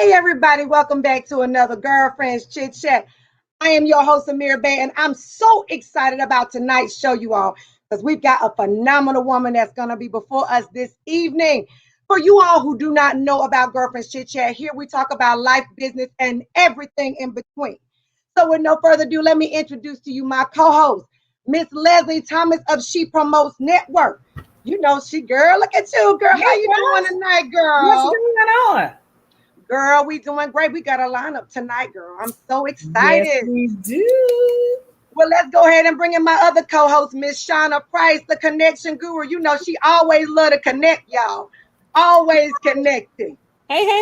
Hey everybody, welcome back to another Girlfriends Chit Chat. I am your host Amir Bay, and I'm so excited about tonight's show, you all, because we've got a phenomenal woman that's going to be before us this evening. For you all who do not know about Girlfriends Chit Chat, here we talk about life, business, and everything in between. So with no further ado, let me introduce to you my co-host, Miss Leslie Thomas of She Promotes Network. You know, look at you, girl. How you doing tonight, girl? What's going on? Girl, we doing great. We got a lineup tonight, girl. I'm so excited. Yes, we do. Well, let's go ahead and bring in my other co-host, Miss Shauna Price, the connection guru. You know, she always love to connect, y'all. Always connecting. Hey,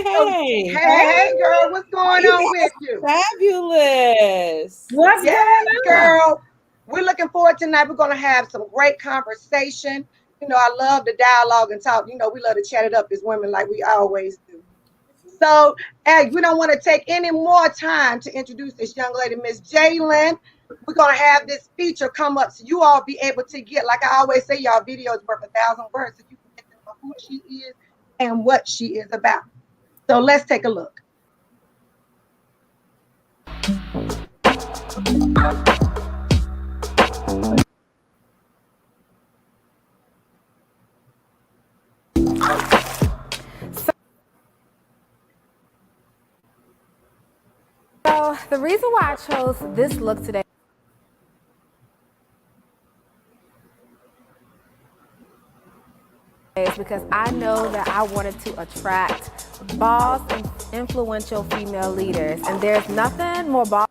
girl, what's going on with you? Fabulous. What's going on? Girl, we're looking forward tonight. We're going to have some great conversation. You know, I love the dialogue and talk. You know, we love to chat it up as women like we always do. So, hey, we don't want to take any more time to introduce this young lady, Miss Jalen. We're going to have this feature come up so you all be able to get, like I always say, y'all videos worth 1,000 words so you can get to know who she is and what she is about. So let's take a look. So the reason why I chose this look today is because I know that I wanted to attract boss and influential female leaders, and there's nothing more boss.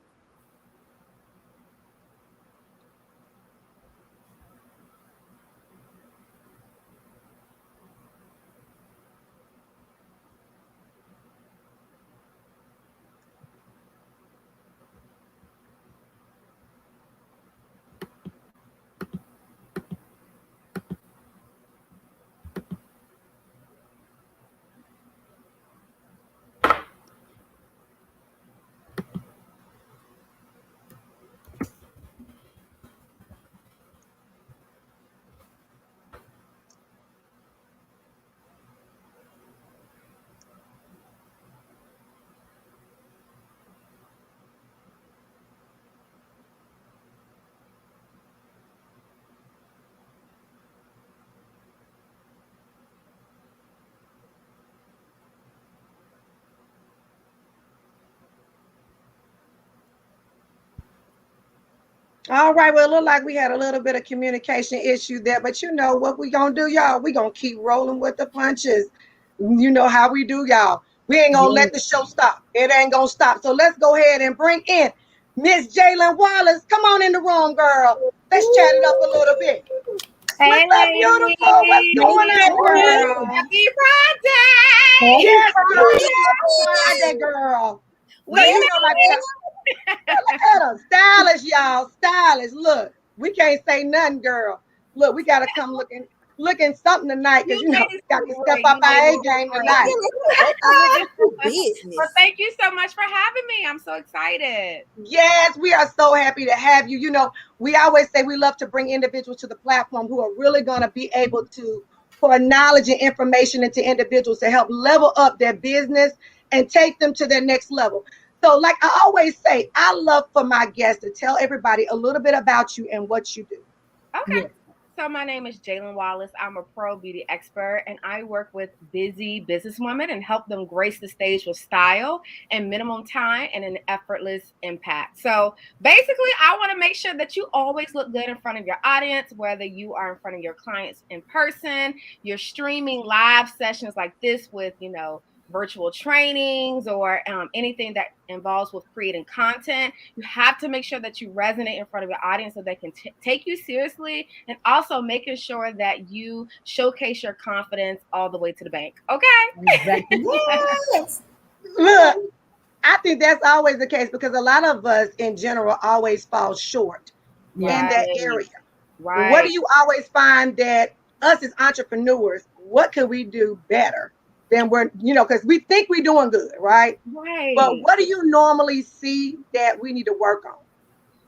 All right, well, it looked like we had a little bit of communication issue there, but you know what we gonna do, y'all? We gonna keep rolling with the punches. You know how we do, y'all. We ain't gonna let the show stop. It ain't gonna stop. So let's go ahead and bring in Miss Jalen Wallace. Come on in the room, girl. Let's chat it up a little bit. Hey, What's up, beautiful? What's going on, girl? Happy Friday! Yes, Friday, girl. We Look, you know, like look at her. Stylish, y'all. Stylish. Look, we can't say nothing, girl. Look, we gotta come looking something tonight because you know we got to step up our A game tonight. Well, thank you so much for having me. I'm so excited. Yes, we are so happy to have you. You know, we always say we love to bring individuals to the platform who are really going to be able to pour knowledge and information into individuals to help level up their business and take them to their next level. So, like I always say, I love for my guests to tell everybody a little bit about you and what you do. Okay. Yeah. So my name is Jalen Wallace. I'm a pro beauty expert, and I work with busy businesswomen and help them grace the stage with style and minimum time and an effortless impact. So basically, I want to make sure that you always look good in front of your audience, whether you are in front of your clients in person, you're streaming live sessions like this with, virtual trainings or anything that involves with creating content. You have to make sure that you resonate in front of your audience so they can take you seriously, and also making sure that you showcase your confidence all the way to the bank. Okay. Exactly. Yes. Look, I think that's always the case because a lot of us in general always fall short in that area. Right. What do you always find that us as entrepreneurs, what could we do better than because we think we're doing good, right? Right. But what do you normally see that we need to work on?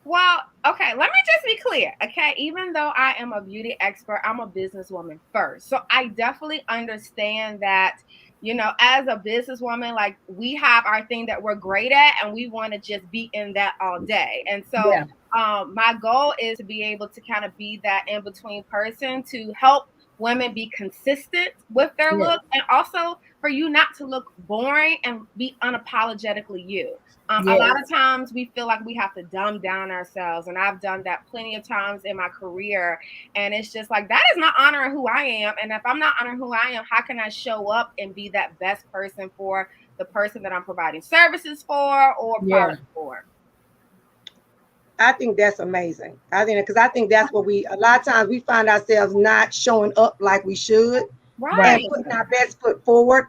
Well, okay, let me just be clear, okay? Even though I am a beauty expert, I'm a businesswoman first. So I definitely understand that You know, as a businesswoman, like we have our thing that we're great at and we want to just be in that all day. And so Yeah. my goal is to be able to kind of be that in between person to help women be consistent with their Yeah. look, and also for you not to look boring and be unapologetically you. A Yes. lot of times we feel like we have to dumb down ourselves, and I've done that plenty of times in my career. And it's just like, that is not honoring who I am. And if I'm not honoring who I am, how can I show up and be that best person for the person that I'm providing services for or Yeah. products for? I think that's amazing. I think because I think that's what a lot of times we find ourselves not showing up like we should Right. and putting our best foot forward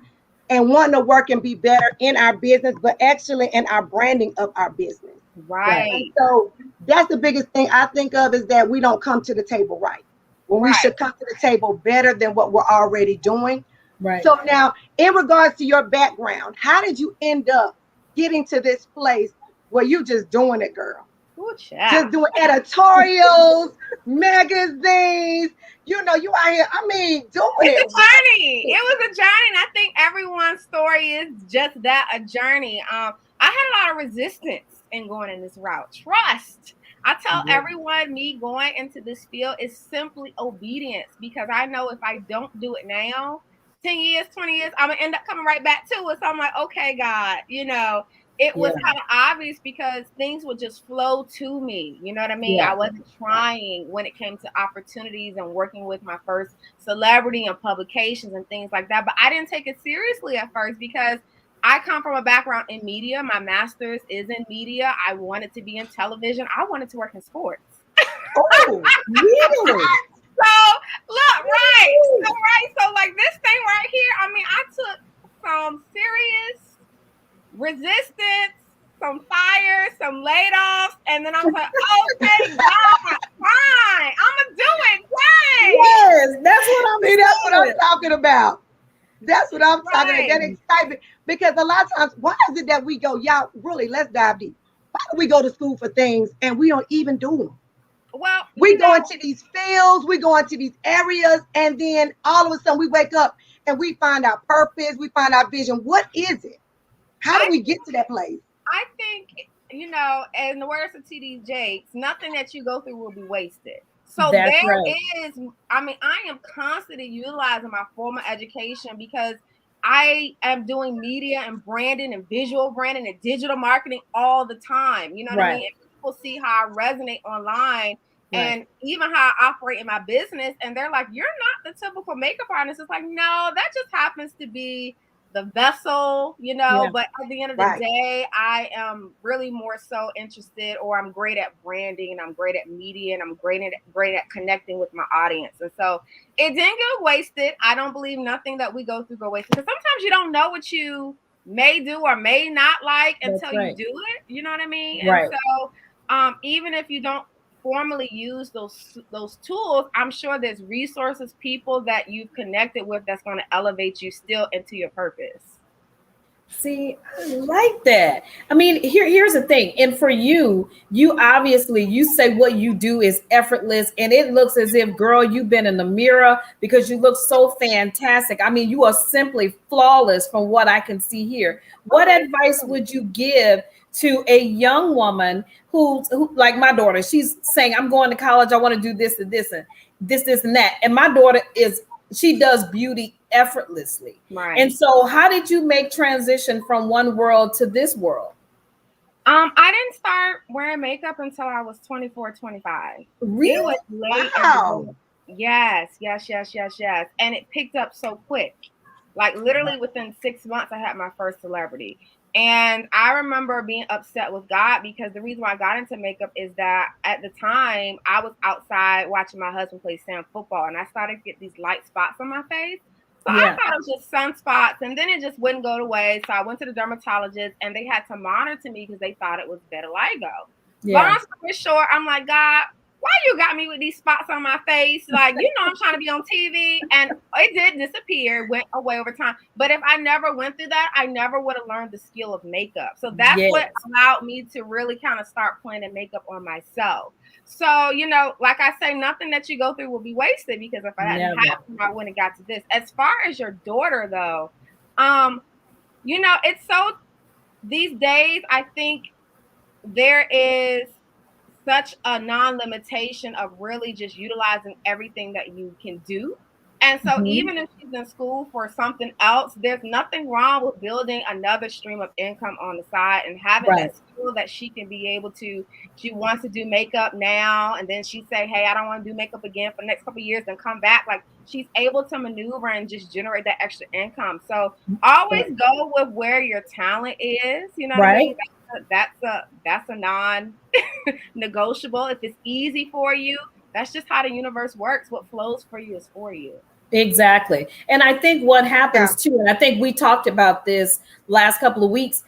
and wanting to work and be better in our business, but actually in our branding of our business. Right. And so that's the biggest thing I think of, is that we don't come to the table right, when we should come to the table better than what we're already doing. Right. So now, in regards to your background, how did you end up getting to this place where you just doing it, girl? Ooh, Just doing editorials, magazines. You know, you out here, I mean, doing it. It's a journey. It was a journey. And I think everyone's story is just that, a journey. I had a lot of resistance in going in this route. Trust. I tell everyone, me going into this field is simply obedience, because I know if I don't do it now, 10 years, 20 years, I'm going to end up coming right back to it. So I'm like, okay, God, you know, it was kind of obvious because things would just flow to me. You know what I mean? Yeah. I wasn't trying when it came to opportunities and working with my first celebrity and publications and things like that. But I didn't take it seriously at first because I come from a background in media. My master's is in media. I wanted to be in television. I wanted to work in sports. Oh, really? So look, so like this thing right here, I mean, I took some serious resistance, some fire, some laid-offs, and then I was like, okay, God, fine, I'ma do it. Dang. Yes, that's what I'm See, that's what I'm saying. talking about. That's what I'm talking about. That Right. excitement. Because a lot of times, why is it that we go, y'all, really, let's dive deep. Why do we go to school for things and we don't even do them? Well, We you go know, into these fields, we go into these areas, and then all of a sudden we wake up and we find our purpose, we find our vision. What is it? How do we get to that place? I think, you know, in the words of TD Jakes, nothing that you go through will be wasted. So That's there right. is, I mean, I am constantly utilizing my formal education because I am doing media and branding and visual branding and digital marketing all the time. You know what I mean? Right. And people see how I resonate online and even how I operate in my business. And they're like, you're not the typical makeup artist. It's like, no, that just happens to be the vessel, you know. Yeah. But at the end of the Right. day, I am really more so interested, or I'm great at branding and I'm great at media and I'm great at connecting with my audience. And so it didn't get wasted. I don't believe nothing that we go through go wasted, because sometimes you don't know what you may do or may not like until you do it. You know what I mean? Right. And so even if you don't formally use those tools, I'm sure there's resources, people that you've connected with that's going to elevate you still into your purpose. See, I like that. I mean, here's the thing. And for you obviously, you say what you do is effortless, and it looks as if, girl, you've been in the mirror because you look so fantastic. I mean, you are simply flawless from what I can see here. What advice would you give to a young woman who, like my daughter, she's saying, I'm going to college, I want to do this and this and this and that. And my daughter she does beauty effortlessly. Right. And so how did you make transition from one world to this world? I didn't start wearing makeup until I was 24, 25. Really? It was late. Wow. Yes. And it picked up so quick. Like literally within 6 months, I had my first celebrity. And I remember being upset with God because the reason why I got into makeup is that at the time I was outside watching my husband play sand football, and I started to get these light spots on my face. So I thought it was just sunspots, and then it just wouldn't go away. So I went to the dermatologist, and they had to monitor me because they thought it was vitiligo. Long story short, I'm like, God, why you got me with these spots on my face? Like, you know, I'm trying to be on TV. And it did disappear, went away over time. But if I never went through that, I never would have learned the skill of makeup. So that's what allowed me to really kind of start planning makeup on myself. So, you know, like I say, nothing that you go through will be wasted, because if I hadn't happened, I wouldn't have got to this. As far as your daughter, though, It's so these days, I think there is such a non-limitation of really just utilizing everything that you can do. And so even if she's in school for something else, there's nothing wrong with building another stream of income on the side and having that skill that she can be able to. She wants to do makeup now, and then she say, hey, I don't want to do makeup again for the next couple of years, and come back. Like, she's able to maneuver and just generate that extra income. So always go with where your talent is. You know what I mean? That's a non-negotiable. If it's easy for you, that's just how the universe works. What flows for you is for you. Exactly. And I think what happens too, and I think we talked about this last couple of weeks,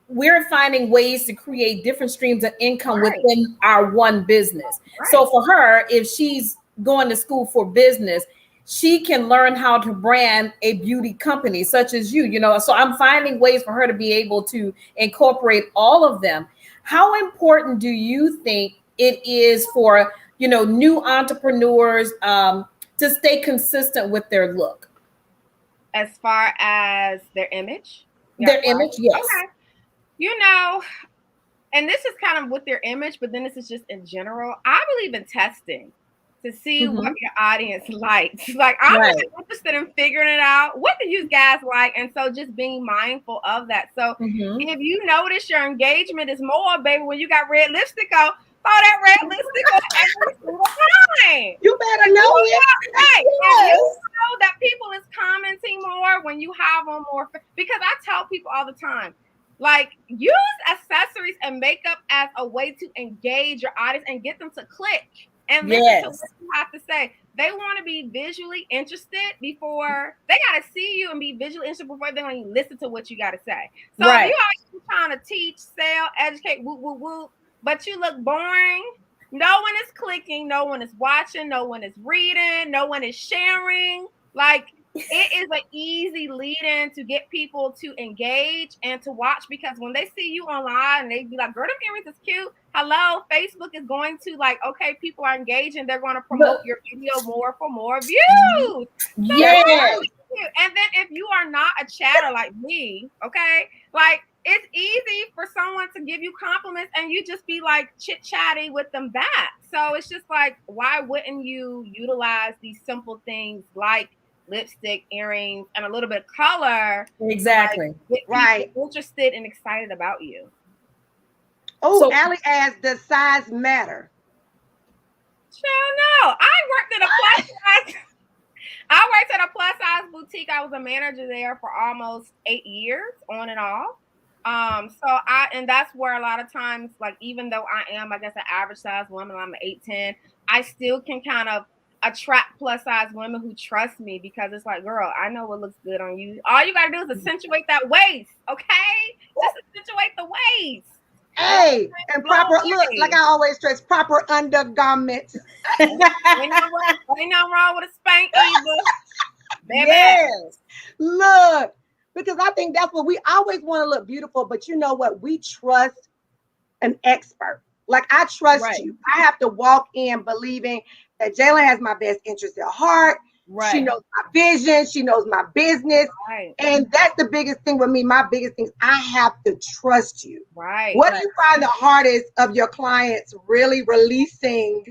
we're finding ways to create different streams of income within our one business. So for her, if she's going to school for business, she can learn how to brand a beauty company such as you know. So I'm finding ways for her to be able to incorporate all of them. How important do you think it is for, new entrepreneurs to stay consistent with their look? As far as their image? Their image, yes. Okay. And this is kind of with their image, but then this is just in general. I believe in testing to see what your audience likes. Like, I'm really interested in figuring it out. What do you guys like? And so just being mindful of that. So if you notice your engagement is more, baby, when you got red lipstick on, throw that red lipstick on every single time. You better know it. Right. Yes. You know that people is commenting more when you have on more. Because I tell people all the time, like, use accessories and makeup as a way to engage your audience and get them to click and listen to what you have to say. They want to be visually interested before they got to see you and be visually interested before they're going to listen to what you got to say. So if you are trying to teach, sell, educate, woo, woo, woo, but you look boring, no one is clicking, no one is watching, no one is reading, no one is sharing. Like, it is an easy lead-in to get people to engage and to watch, because when they see you online and they be like, girl, them earrings is cute. Hello, Facebook is going to like, okay, people are engaging. They're going to promote your video more for more views. Really, and then if you are not a chatter like me, okay, like, it's easy for someone to give you compliments and you just be like chit-chatty with them back. So it's just like, why wouldn't you utilize these simple things like lipstick, earrings, and a little bit of color? Exactly. Like, interested and excited about you. Oh, Allie asked, does size matter? Sure, no. I worked at a plus size boutique. I was a manager there for almost 8 years, on and off. And that's where a lot of times, like, even though I am, I guess, an average size woman, I'm an 8'10", I still can kind of attract plus size women who trust me, because it's like, girl, I know what looks good on you. All you gotta do is accentuate that waist, okay? Just accentuate the waist. Hey, and proper look, like I always stress, proper undergarments. Ain't nothing wrong with a spank either. Yes. Look, because I think that's what we always want to look beautiful, but you know what? We trust an expert. Like, I trust you. I have to walk in believing that Jalen has my best interest at heart. She knows my vision. She knows my business. And that's the biggest thing with me. My biggest thing is I have to trust you. What do you find the hardest of your clients really releasing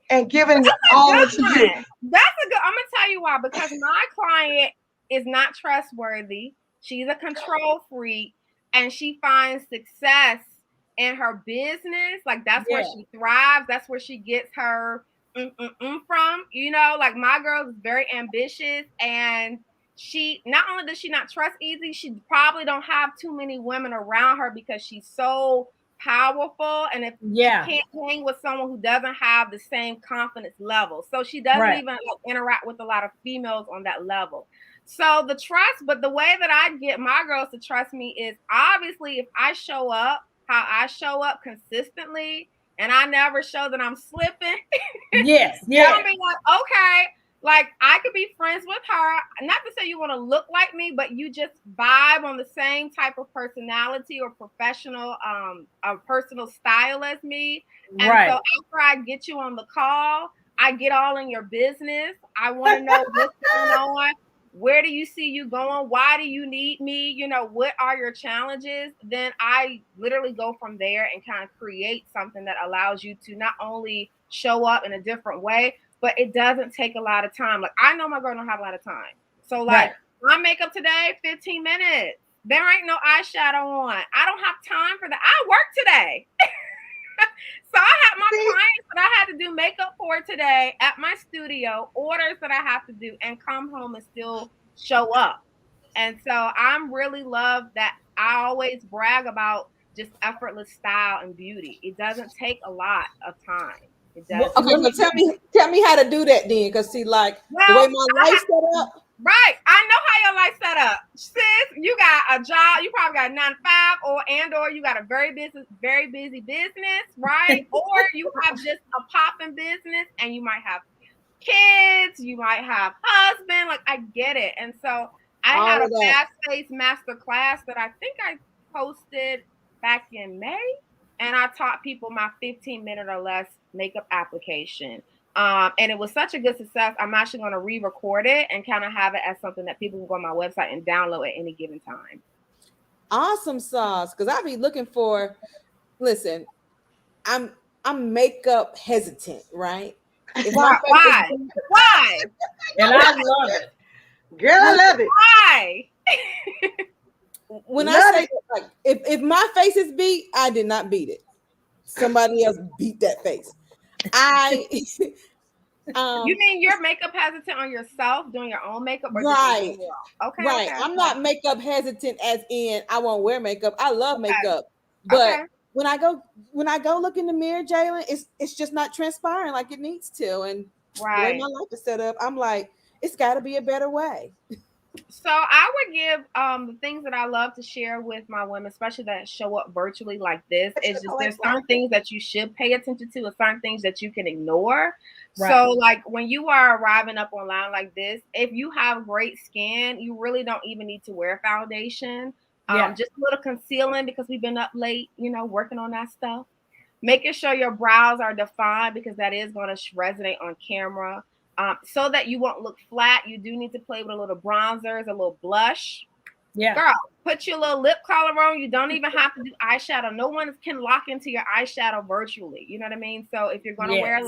and giving all to you? That's a good, I'm going to tell you why. Because my client is not trustworthy. She's a control freak, and she finds success in her business. Like, that's where she thrives. That's where she gets her from, like, my girl is very ambitious, and she not only does she not trust easy, she probably don't have too many women around her because she's so powerful, and if she can't hang with someone who doesn't have the same confidence level, so she doesn't even interact with a lot of females on that level. So the trust, but the way that I get my girls to trust me is obviously if I show up how I show up consistently, and I never show that I'm slipping. I'll be like, okay, like, I could be friends with her. Not to say you want to look like me, but you just vibe on the same type of personality or professional, a personal style as me. And so after I get you on the call, I get all in your business. I want to know what's going on. where do you see you going? Why do you need me? You know, what are your challenges? Then I literally go from there and kind of create something that allows you to not only show up in a different way, but it doesn't take a lot of time. Like, I know my girl don't have a lot of time. So like my makeup today, 15 minutes. There ain't no eyeshadow on. I don't have time for that. I work today. So I have my clients that I had to do makeup for today at my studio, orders that I have to do, and come home and still show up. And so I'm really love that. I always brag about just effortless style and beauty. It doesn't take a lot of time. It does. Okay, so tell me how to do that then, because see, like the way my life set up. Right. I know how your life set up. Sis, you got a job, you probably got a 9 to 5, or you got a very busy business, right? Or you have just a popping business and you might have kids, you might have husband. Like, I get it. And so I had a fast-paced master class that I think I posted back in May, and I taught people my 15-minute or less makeup application. And it was such a good success. I'm actually going to re-record it and kind of have it as something that people can go on my website and download at any given time. Awesome sauce, because I be looking for. Listen, I'm makeup hesitant, right? Why? And I love it, girl. I love it. Why? When I say like, if my face is beat, I did not beat it. Somebody else beat that face. You mean you're makeup hesitant on yourself, doing your own makeup? Or right. Okay. Right. Okay. I'm not makeup hesitant as in I won't wear makeup. I love makeup. But when I go look in the mirror, Jalen, it's just not transpiring like it needs to. And the way my life is set up, I'm like, it's got to be a better way. So I would give the things that I love to share with my women, especially that show up virtually like this, is just there's certain things that you should pay attention to and certain things that you can ignore. Right. So like when you are arriving up online like this, if you have great skin, you really don't even need to wear foundation. Just a little concealing because we've been up late, working on that stuff. Making sure your brows are defined because that is going to resonate on camera. So that you won't look flat, you do need to play with a little bronzers, a little blush. Yeah. Girl, put your little lip color on. You don't even have to do eyeshadow. No one can lock into your eyeshadow virtually. You know what I mean? So if you're going to wear a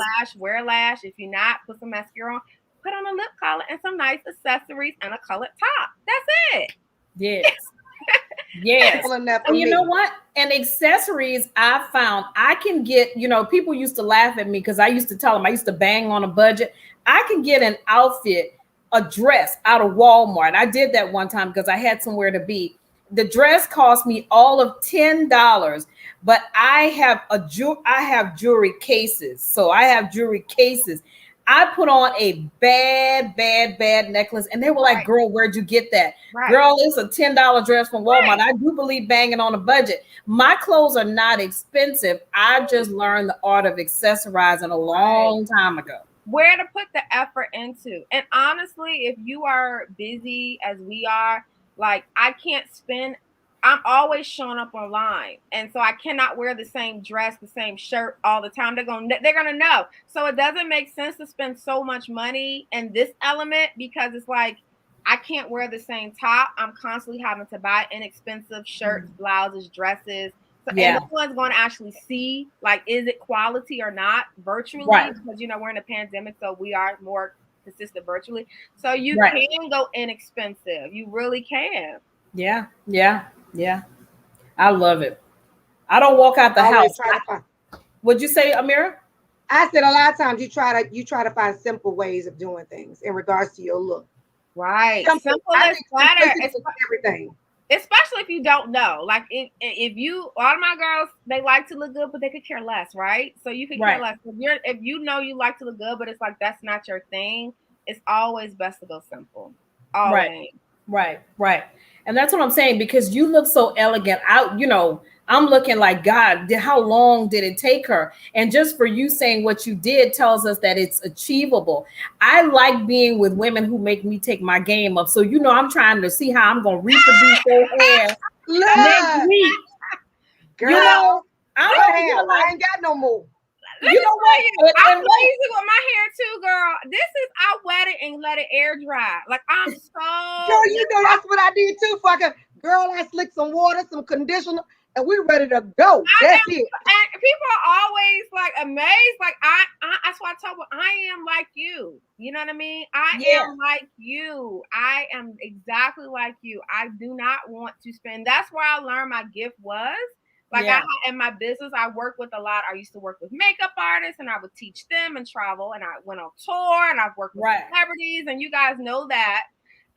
lash. If you're not, put some mascara on. Put on a lip color and some nice accessories and a colored top. That's it. Yes. Yes. And you know what? And accessories, I found I can get, people used to laugh at me because I used to tell them I used to bang on a budget. I can get an outfit, a dress out of Walmart. I did that one time because I had somewhere to be. The dress cost me all of $10, but I have jewelry cases. So I have jewelry cases. I put on a bad necklace, and they were like, "Girl, where'd you get that?" Right. Girl, it's a $10 dress from Walmart. Right. I do believe banging on a budget. My clothes are not expensive. I just learned the art of accessorizing a long time ago. Where to put the effort into. And honestly, if you are busy as we are, like I'm always showing up online. And so I cannot wear the same dress, the same shirt all the time. They're gonna know. So it doesn't make sense to spend so much money in this element because it's like I can't wear the same top. I'm constantly having to buy inexpensive shirts, blouses, dresses. So, and no one's going to actually see, like, is it quality or not virtually? Right. Because, we're in a pandemic, so we are more consistent virtually. So you can go inexpensive. You really can. Yeah. I love it. I don't walk out the house. What'd you say, Amira? I said a lot of times you try to find simple ways of doing things in regards to your look. Right. Simple is better. Everything. Especially if you don't know. Like if you, all of my girls, they like to look good, but they could care less, right? So you could care less. If you know you like to look good, but it's like that's not your thing, it's always best to go simple. Always. Right. And that's what I'm saying, because you look so elegant. I'm looking like, God, how long did it take her? And just for you saying what you did tells us that it's achievable. I like being with women who make me take my game up. So, I'm trying to see how I'm going to reproduce their hair next week. Girl, I ain't got no more. Let me tell you, I'm lazy with my hair too, girl. This is I wet it and let it air dry. Like I'm so. Girl, you know that's what I did too. Fucking girl, I slick some water, some conditioner, and we ready to go. That's it. And people are always like amazed. Like I that's why I tell them I am like you. You know what I mean? I am like you. I am exactly like you. I do not want to spend. That's where I learned my gift was. Like in my business, I work with a lot. I used to work with makeup artists, and I would teach them and travel. And I went on tour, and I've worked with celebrities, and you guys know that.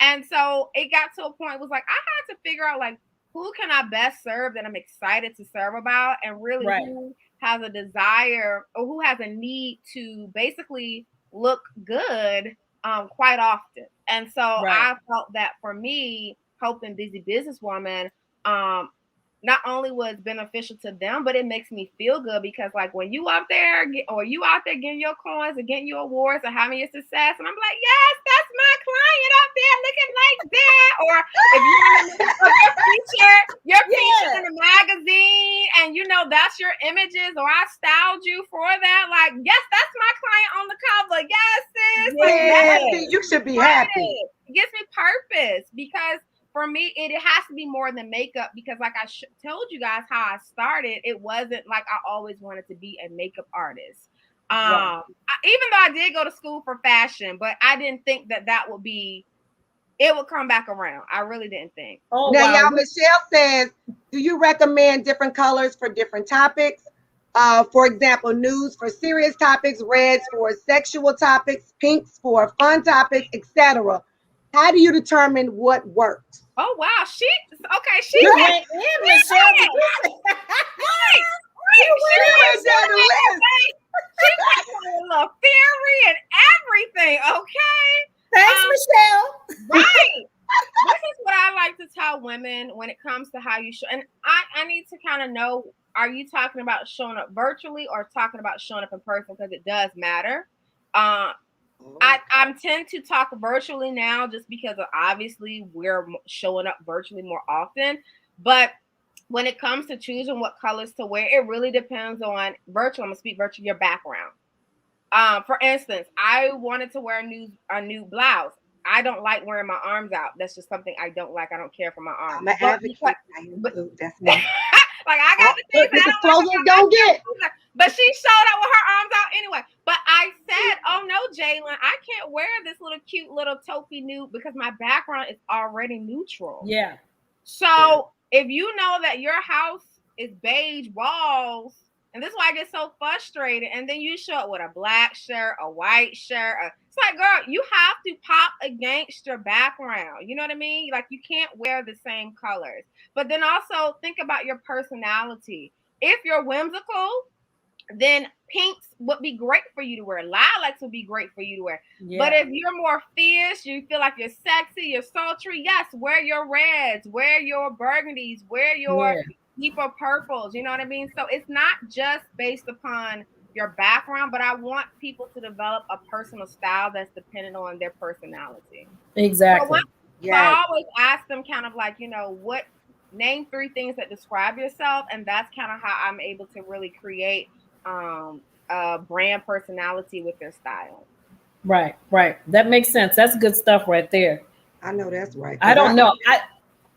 And so it got to a point. It was like I had to figure out like who can I best serve that I'm excited to serve about, and really who has a desire or who has a need to basically look good quite often. And so I felt that for me, helping busy businesswoman. Not only was beneficial to them, but it makes me feel good because like when you out there you out there getting your coins and getting your awards and having your success, and I'm like, yes, that's my client out there looking like that. Or if you're featured in a magazine and you know that's your images, or I styled you for that, like yes, that's my client on the cover. Yes, sis. Like, you should be happy. It gives me purpose because for me, it has to be more than makeup because like I told you guys how I started, it wasn't like I always wanted to be a makeup artist. Even though I did go to school for fashion, but I didn't think that it would come back around. I really didn't think. Now, y'all, Michelle says, do you recommend different colors for different topics? For example, nudes for serious topics, reds for sexual topics, pinks for fun topics, etc. How do you determine what works? Oh wow, she went in, Michelle. She got a little theory and everything. Okay, thanks, Michelle. Right. This is what I like to tell women when it comes to how you show. And I need to kind of know: are you talking about showing up virtually or talking about showing up in person? Because it does matter. I tend to talk virtually now just because of obviously we're showing up virtually more often. But when it comes to choosing what colors to wear, it really depends on virtual. I'm gonna speak virtual, your background. For instance, I wanted to wear a new blouse. I don't like wearing my arms out. That's just something I don't like. I don't care for my arms. I'm an advocate. That's me. Like I got the things this is closer don't get. But she showed up with her arms out anyway. But I said, oh no, Jalen, I can't wear this little cute little taupey nude because my background is already neutral. Yeah. So if you know that your house is beige walls, and this is why I get so frustrated, and then you show up with a black shirt, a white shirt. It's like, girl, you have to pop against your background. You know what I mean? Like you can't wear the same colors. But then also think about your personality. If you're whimsical, then pinks would be great for you to wear. Lilacs would be great for you to wear. Yeah. But if you're more fierce, you feel like you're sexy, you're sultry, yes, wear your reds, wear your burgundies, wear your deeper purples. You know what I mean? So it's not just based upon your background, but I want people to develop a personal style that's dependent on their personality. Exactly. So I always ask them kind of like, name 3 things that describe yourself. And that's kind of how I'm able to really create a brand personality with their style. Right. That makes sense. That's good stuff right there. I know that's right. I don't know.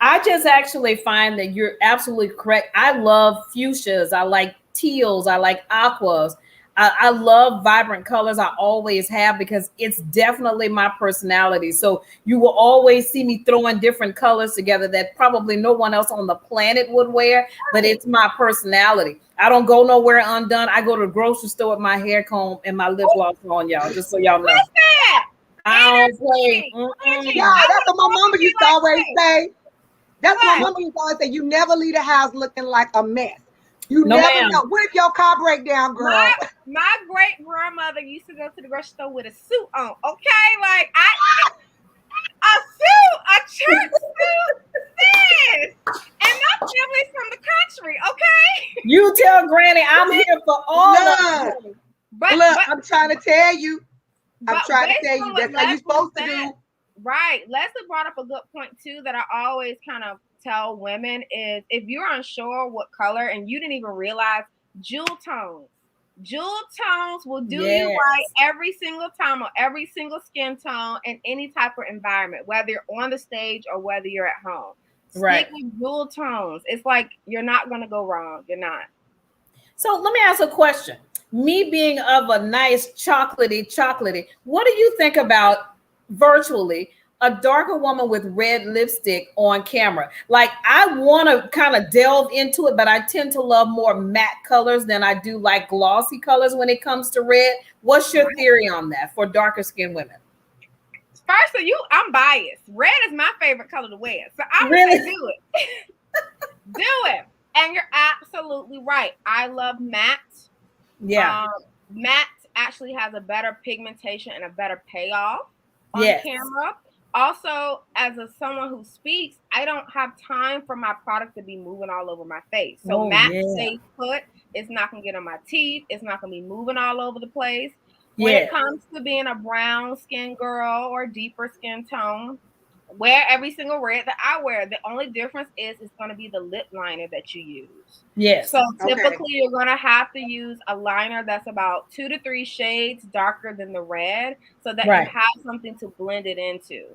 I just actually find that you're absolutely correct. I love fuchsias. I like teals. I like aquas. I love vibrant colors. I always have because it's definitely my personality. So you will always see me throwing different colors together that probably no one else on the planet would wear, but it's my personality. I don't go nowhere undone. I go to the grocery store with my hair comb and my lip gloss on, y'all, just so y'all know. What's that? I don't play. Yeah, that's what my mama used to always say. That's what my mama used to always say. You never leave the house looking like a mess. You never know. What if your car break down, girl? My great grandmother used to go to the grocery store with a suit on. Okay, like a church suit, sis. And my family's from the country. Okay. You tell Granny I'm here for all of them. But I'm trying to tell you. That's how you're supposed to do. Right. Leslie brought up a good point too that I always kind of tell women is if you're unsure what color and you didn't even realize jewel tones. Jewel tones will do you right every single time on every single skin tone in any type of environment, whether you're on the stage or whether you're at home. Stick with jewel tones. It's like you're not going to go wrong. You're not. So let me ask a question. Me being of a nice chocolatey, what do you think about virtually a darker woman with red lipstick on camera? Like, I want to kind of delve into it, but I tend to love more matte colors than I do like glossy colors when it comes to red. What's your theory on that for darker skinned women? First, I'm biased. Red is my favorite color to wear. So I'm going to do it. Do it. And you're absolutely right. I love matte. Yeah. Matte actually has a better pigmentation and a better payoff on camera. Also, as someone who speaks, I don't have time for my product to be moving all over my face. So matte stays put. It's not going to get on my teeth. It's not going to be moving all over the place. When it comes to being a brown skin girl or deeper skin tone, wear every single red that I wear. The only difference is it's going to be the lip liner that you use. Yes. So typically you're going to have to use a liner that's about 2 to 3 shades darker than the red so that you have something to blend it into.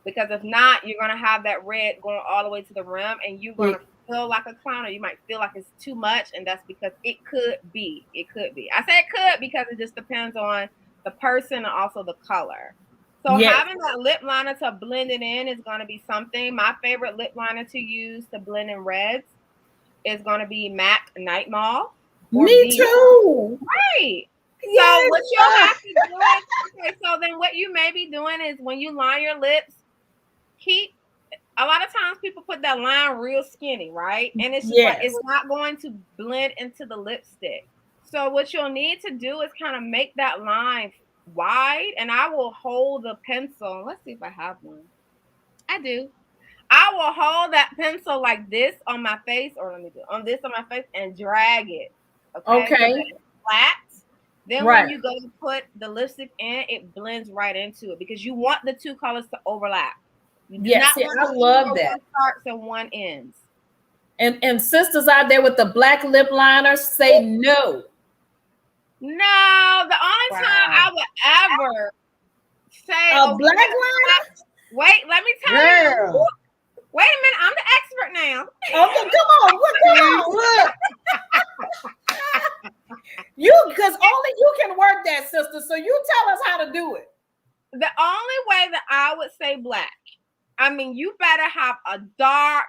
Because if not, you're going to have that red going all the way to the rim and you're going to feel like a clown, or you might feel like it's too much, and that's because it could be. It could be. I say it could because it just depends on the person and also the color. So having that lip liner to blend it in is going to be something. My favorite lip liner to use to blend in reds is going to be MAC Night Mauve. Me too. Right. Yes. So what you'll have to do is, so then what you may be doing is when you line your lips, a lot of times people put that line real skinny, right? And it's just like, it's not going to blend into the lipstick. So what you'll need to do is kind of make that line wide, and I will hold the pencil. Let's see if I have one. I do. I will hold that pencil like this on my face, or let me do on this on my face and drag it. Okay. So it's flat. Then when you go to put the lipstick in, it blends right into it because you want the two colors to overlap. You do not want I love that. One starts and one ends. And sisters out there with the black lip liner, say no. No, the only time I would ever say a black liner. Wait, let me tell you. Wait a minute, I'm the expert now. Okay, come on. Because only you can work that, sister. So you tell us how to do it. The only way that I would say black, I mean, you better have a dark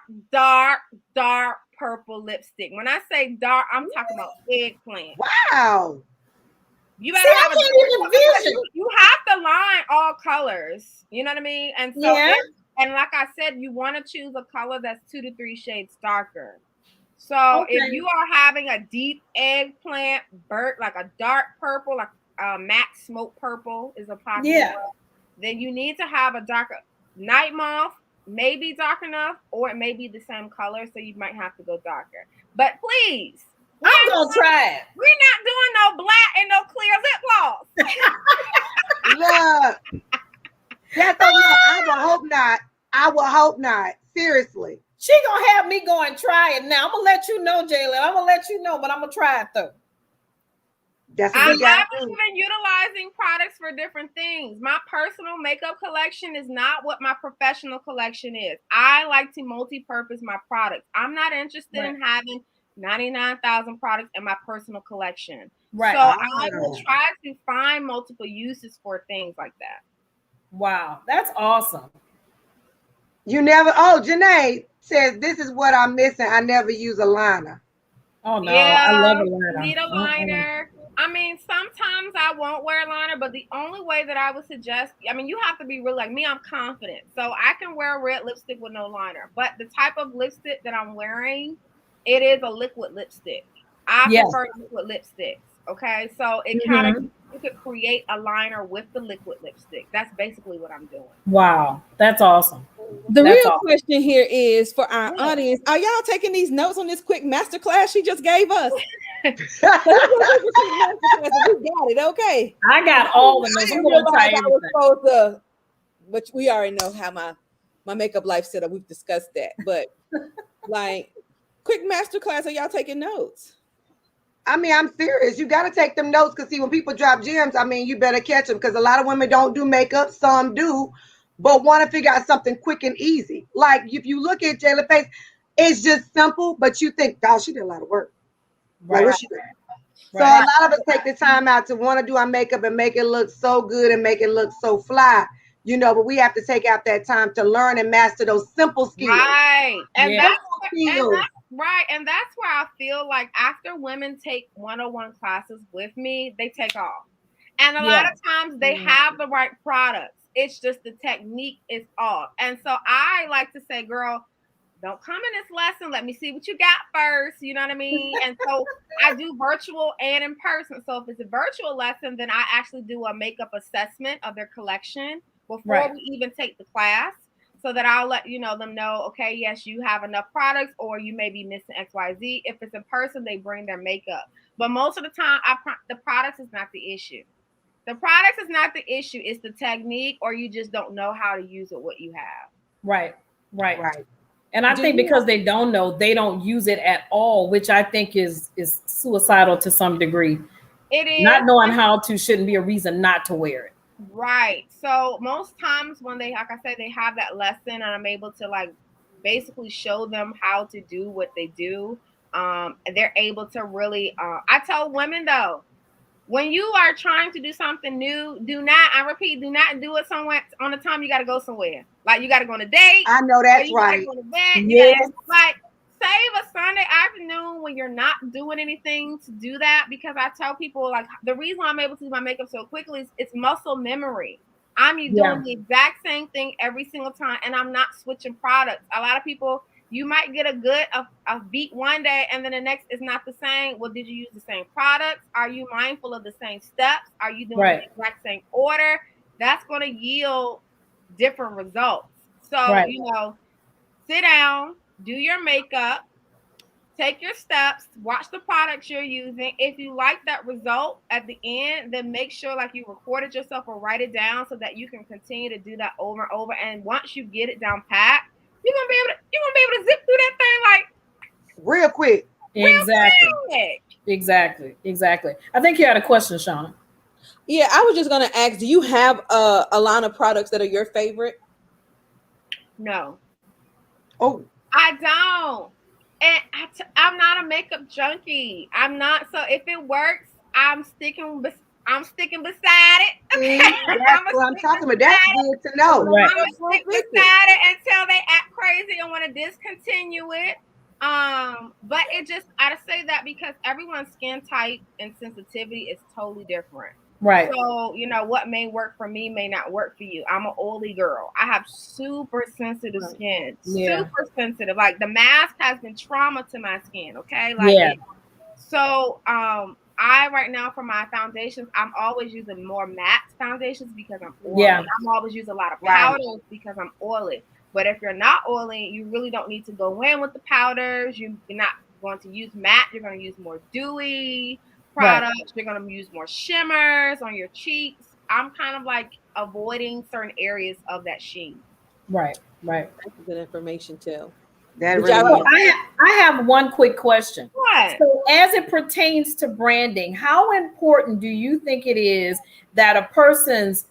purple lipstick. When I say dark, I'm talking about eggplant. Wow. You better have you have to line all colors. You know what I mean? And so and like I said, you want to choose a color that's 2 to 3 shades darker. So if you are having a deep eggplant, like a dark purple, like matte smoke purple is a popular one, then you need to have a darker Night Mauve, maybe dark enough, or it may be the same color, so you might have to go darker. But please, I'm gonna try it. We're not doing no black and no clear lip gloss. Look, that's I will hope not. I will hope not. Seriously. She gonna have me go and try it now. I'm gonna let you know, Jalen. I'm gonna let you know, but I'm gonna try it though. I love even utilizing products for different things. My personal makeup collection is not what my professional collection is. I like to multi-purpose my products. I'm not interested in having 99,000 products in my personal collection. Right. So I will try to find multiple uses for things like that. Wow, that's awesome. Janae says, this is what I'm missing. I never use a liner. Oh, no. I love a liner. Need a liner. I mean, sometimes I won't wear a liner, but the only way that I would suggest, I mean, you have to be real like me. I'm confident. So I can wear a red lipstick with no liner. But the type of lipstick that I'm wearing, it is a liquid lipstick. I prefer liquid lipsticks. Okay. So it kind of, you could create a liner with the liquid lipstick. That's basically what I'm doing. Wow. That's awesome. The real question here is for our audience: are y'all taking these notes on this quick masterclass she just gave us? We got it, okay. I got all the notes. I'm going to but we already know how my makeup life set up. We've discussed that, but like quick masterclass, are y'all taking notes? I mean, I'm serious. You got to take them notes because see, when people drop gems, I mean, you better catch them because a lot of women don't do makeup. Some do, but want to figure out something quick and easy. Like if you look at Jayla's face, it's just simple, but you think, gosh, she did a lot of work. Like, what she did? So a lot of us take the time out to want to do our makeup and make it look so good and make it look so fly, you know, but we have to take out that time to learn and master those simple skills. Right. And Yeah. that's right. And that's where I feel like after women take 101 classes with me, they take off. And a lot of times they have the right products. It's just the technique is off. And so I like to say, girl, don't come in this lesson. Let me see what you got first. You know what I mean? And so I do virtual and in person. So if it's a virtual lesson, then I actually do a makeup assessment of their collection before we even take the class, so that I'll let them know, okay, yes, you have enough products, or you may be missing XYZ. If it's in person, they bring their makeup. But most of the time, the products is not the issue. The products is not the issue. It's the technique, or you just don't know how to use it, what you have. Right. And I think because they don't know, they don't use it at all, which I think is suicidal to some degree. It is. Not knowing how to shouldn't be a reason not to wear it. Right. So most times when they, like I said, they have that lesson and I'm able to like basically show them how to do what they do. They're able to really, I tell women though, when you are trying to do something new, do not do it somewhere on the time you got to go somewhere. Like you got to go on a date. I know that's right. Go to bed, like save a Sunday afternoon when you're not doing anything to do that, because I tell people like the reason I'm able to do my makeup so quickly is it's muscle memory. I'm doing the exact same thing every single time, and I'm not switching products. A lot of people, you might get a beat one day and then the next is not the same. Well, did you use the same products? Are you mindful of the same steps? Are you doing the exact same order? That's going to yield different results. So, sit down, do your makeup, take your steps, watch the products you're using. If you like that result at the end, then make sure like you recorded yourself or write it down so that you can continue to do that over and over. And once you get it down pat, you're gonna be able to zip through that thing like real quick. Exactly. I think you had a question, Shauna. Yeah, I was just gonna ask, do you have a line of products that are your favorite? No. Oh, I don't. And I'm not a makeup junkie. I'm not. So if it works, I'm sticking beside it. Okay? That's what I'm talking about. That's good to know. Right. I'm gonna stick beside it until they act crazy and want to discontinue it. But it just, I say that because everyone's skin type and sensitivity is totally different. Right. So, what may work for me may not work for you. I'm an oily girl. I have super sensitive skin. Super sensitive. Like the mask has been trauma to my skin. Okay. So, I right now for my foundations, I'm always using more matte foundations because I'm oily. I'm always using a lot of powders because I'm oily. But if you're not oily, you really don't need to go in with the powders. You're not going to use matte. You're going to use more dewy products. You're going to use more shimmers on your cheeks. I'm kind of like avoiding certain areas of that sheen. Right. That's good information too. I have one quick question. What? So as it pertains to branding, how important do you think it is that a person's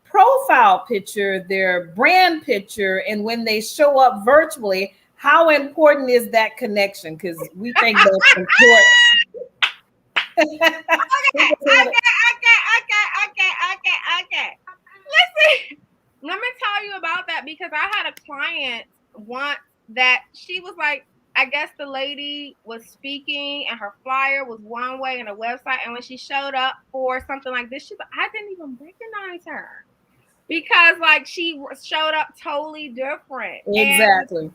profile picture, their brand picture, and when they show up virtually, how important is that connection? Because we think that's important. Okay. Listen, let me tell you about that because I had a client once that she was like, I guess the lady was speaking and her flyer was one way in a website, and when she showed up for something like this, she's like, I didn't even recognize her because like she showed up totally different. Exactly. And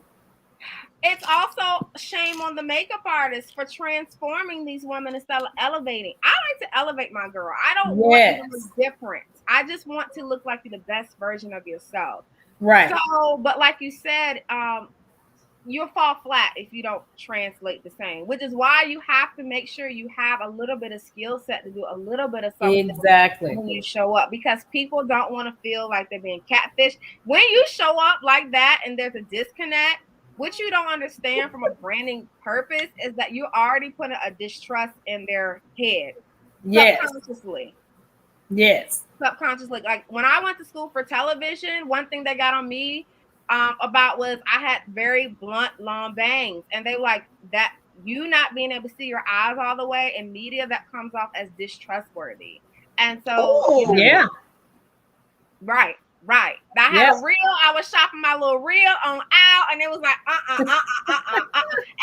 it's also shame on the makeup artist for transforming these women instead of elevating. I like to elevate my girl. I don't want you to look different. I just want to look like you're the best version of yourself. Right. So, but like you said, you'll fall flat if you don't translate the same, which is why you have to make sure you have a little bit of skill set to do a little bit of something when you show up, because people don't want to feel like they're being catfished. When you show up like that and there's a disconnect, what you don't understand from a branding purpose is that you're already putting a distrust in their head. Yes. Subconsciously. Yes. Subconsciously. Like when I went to school for television, one thing they got on me about was I had very blunt, long bangs. And they were like, that you not being able to see your eyes all the way in media, that comes off as distrustworthy. And so, yeah. Right. I had a reel. I was shopping my little reel on out, and it was like,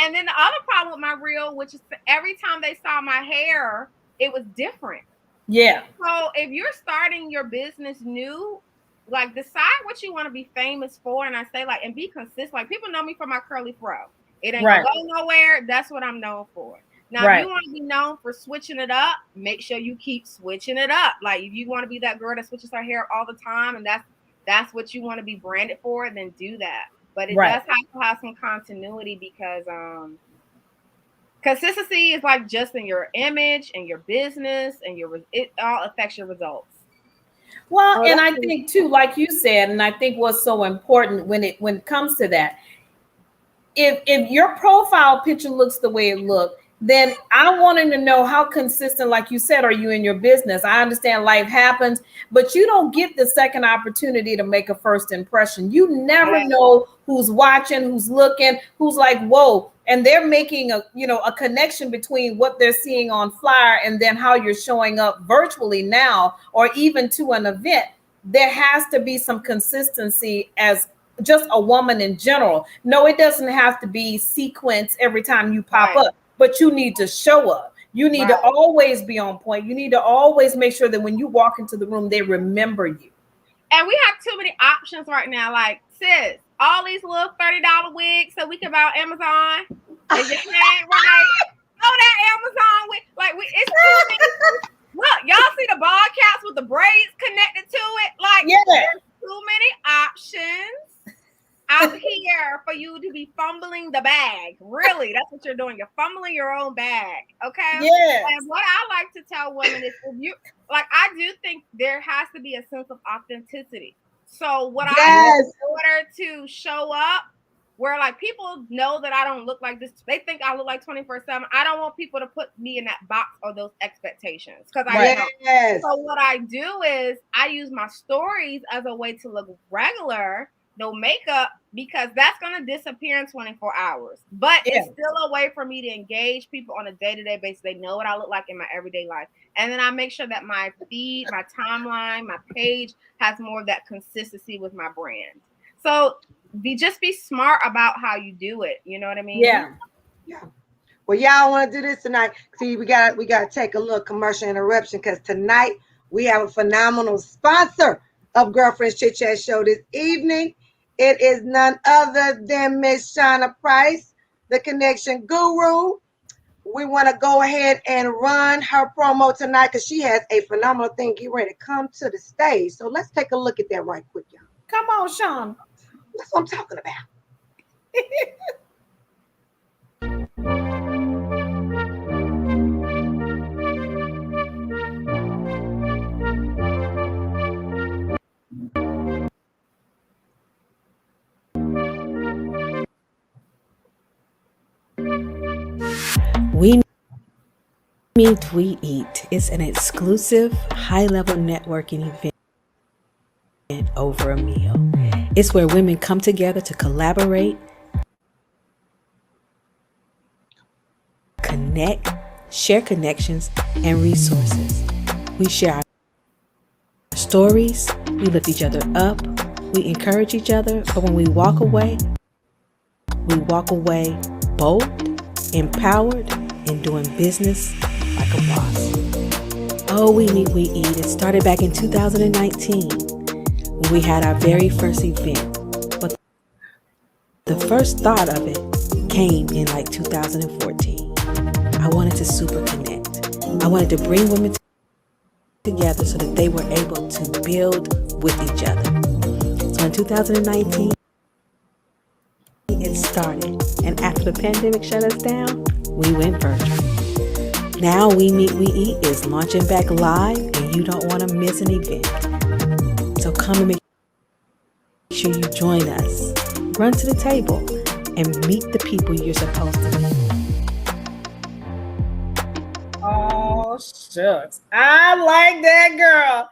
And then the other problem with my reel, which is every time they saw my hair, it was different. Yeah. So if you're starting your business new, like decide what you want to be famous for. And I say like, and be consistent. Like people know me for my curly fro. It ain't gonna go nowhere. That's what I'm known for. Now, if you want to be known for switching it up, make sure you keep switching it up. Like if you want to be that girl that switches her hair all the time, and that's what you want to be branded for, then do that. But it does have to have some continuity because consistency is like just in your image and your business and it all affects your results. Well, and I think too, like you said, and I think what's so important when it comes to that, if your profile picture looks the way it looked, then I wanted to know how consistent, like you said, are you in your business? I understand life happens, but you don't get the second opportunity to make a first impression. You never know who's watching, who's looking, who's like, whoa. And they're making a connection between what they're seeing on flyer and then how you're showing up virtually now, or even to an event. There has to be some consistency as just a woman in general. No, it doesn't have to be sequence every time you pop up. But you need to show up. You need to always be on point. You need to always make sure that when you walk into the room, they remember you. And we have too many options right now. Like, sis, all these little $30 wigs that we can buy on Amazon. Is your name right? Oh, that Amazon wig. Like, it's too many. Look, y'all see the ball caps with the braids connected to it? Like, there's too many options out here for you to be fumbling the bag. Really, that's what you're doing. You're fumbling your own bag. Okay. Yeah. And what I like to tell women is, if you like, I do think there has to be a sense of authenticity. So what I do in order to show up, where like people know that I don't look like this, they think I look like 24/7. I don't want people to put me in that box or those expectations because I don't. So what I do is I use my stories as a way to look regular. No makeup, because that's going to disappear in 24 hours. But it's still a way for me to engage people on a day-to-day basis. They know what I look like in my everyday life. And then I make sure that my feed, my timeline, my page has more of that consistency with my brand. So just be smart about how you do it. You know what I mean? Yeah. Well, y'all want to do this tonight. See, we got to take a little commercial interruption because tonight we have a phenomenal sponsor of Girlfriends Chit Chat Show this evening. It is none other than Miss Shauna Price, the Connection Guru. We want to go ahead and run her promo tonight because she has a phenomenal thing getting ready to come to the stage. So let's take a look at that right quick, y'all. Come on, Sean. That's what I'm talking about. We Meet, We Eat is an exclusive, high-level networking event over a meal. It's where women come together to collaborate, connect, share connections, and resources. We share our stories, we lift each other up, we encourage each other, but when we walk away bold, empowered, and doing business like a boss. Oh, We Meet, We Eat. It started back in 2019 when we had our very first event. But the first thought of it came in like 2014. I wanted to super connect. I wanted to bring women together so that they were able to build with each other. So in 2019, it started. And after the pandemic shut us down, we went virtual. Now We Meet, We Eat is launching back live, and you don't want to miss an event. So come and make sure you join us. Run to the table. and meet the people you're supposed to meet. Oh, shucks. I like that, girl.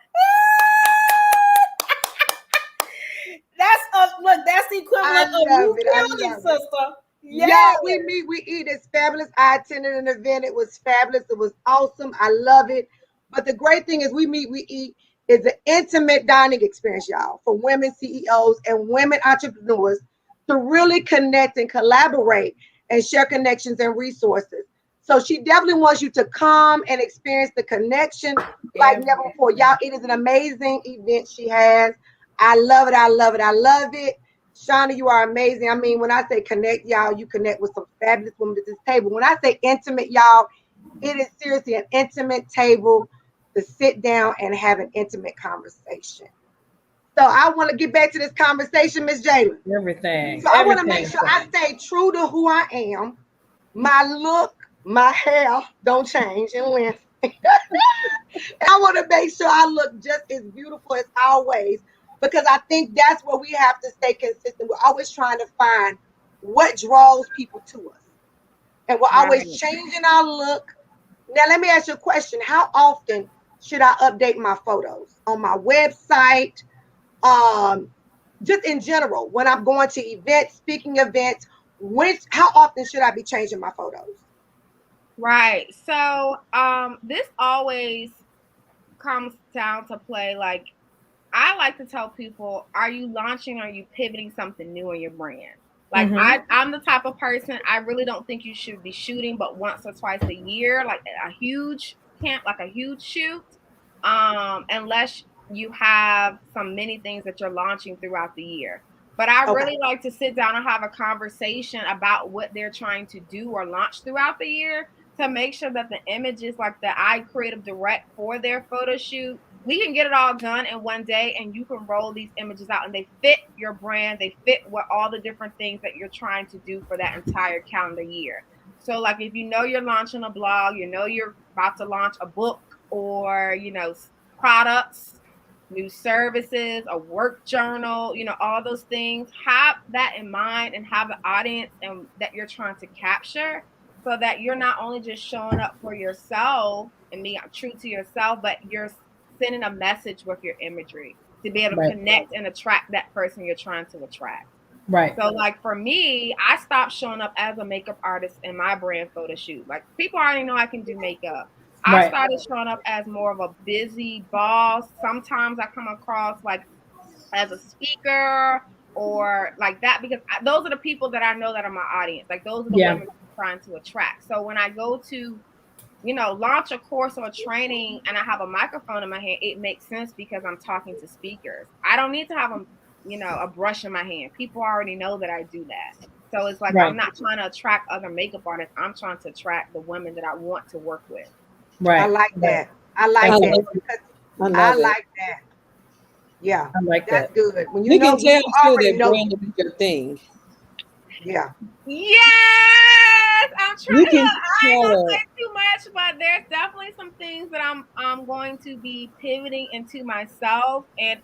That's the equivalent of you killing it, sister. Yeah, we meet, we eat. It's fabulous. I attended an event. It was fabulous. It was awesome. I love it. But the great thing is we meet, we eat. It's an intimate dining experience, y'all, for women CEOs and women entrepreneurs to really connect and collaborate and share connections and resources. So she definitely wants you to come and experience the connection like never before. Y'all, it is an amazing event she has. I love it. I love it. I love it. Shauna, you are amazing. I mean, when I say connect, y'all, you connect with some fabulous women at this table. When I say intimate, y'all, it is seriously an intimate table to sit down and have an intimate conversation. So I want to get back to this conversation, Miss Jalen. Everything. So I want to make sure I stay true to who I am. My look, my hair don't change in length. I want to make sure I look just as beautiful as always, because I think that's where we have to stay consistent. We're always trying to find what draws people to us. And we're always changing our look. Now, let me ask you a question. How often should I update my photos on my website? Just in general, when I'm going to events, speaking events, how often should I be changing my photos? Right. So this always comes down to play. Like, I like to tell people, are you launching, are you pivoting something new in your brand? Like, I'm the type of person, I really don't think you should be shooting but once or twice a year, like a huge camp, like a huge shoot, unless you have some many things that you're launching throughout the year. But I really like to sit down and have a conversation about what they're trying to do or launch throughout the year to make sure that the images, like the I creative direct for their photo shoot, we can get it all done in one day, and you can roll these images out and they fit your brand. They fit what all the different things that you're trying to do for that entire calendar year. So like, if you know you're launching a blog, you know you're about to launch a book, or, you know, products, new services, a work journal, you know, all those things, have that in mind and have an audience and that you're trying to capture, so that you're not only just showing up for yourself and being true to yourself, but you're sending a message with your imagery to be able to connect and attract that person you're trying to attract. Right. So like for me, I stopped showing up as a makeup artist in my brand photo shoot. Like, people already know I can do makeup. I started showing up as more of a busy boss. Sometimes I come across like as a speaker or like that, because those are the people that I know that are my audience. Like, those are the women I'm trying to attract. So when I go to, you know, launch a course or a training and I have a microphone in my hand, it makes sense because I'm talking to speakers. I don't need to have a brush in my hand. People already know that I do that. So it's like, I'm not trying to attract other makeup artists. I'm trying to attract the women that I want to work with. Right. I like that. I like that. I like that. Yeah. I like that's that. good. When you know, can tell you too that know brand is your thing. Yeah. Yes, I'm trying. You can I ain't gonna say too much, but there's definitely some things that I'm going to be pivoting into myself, and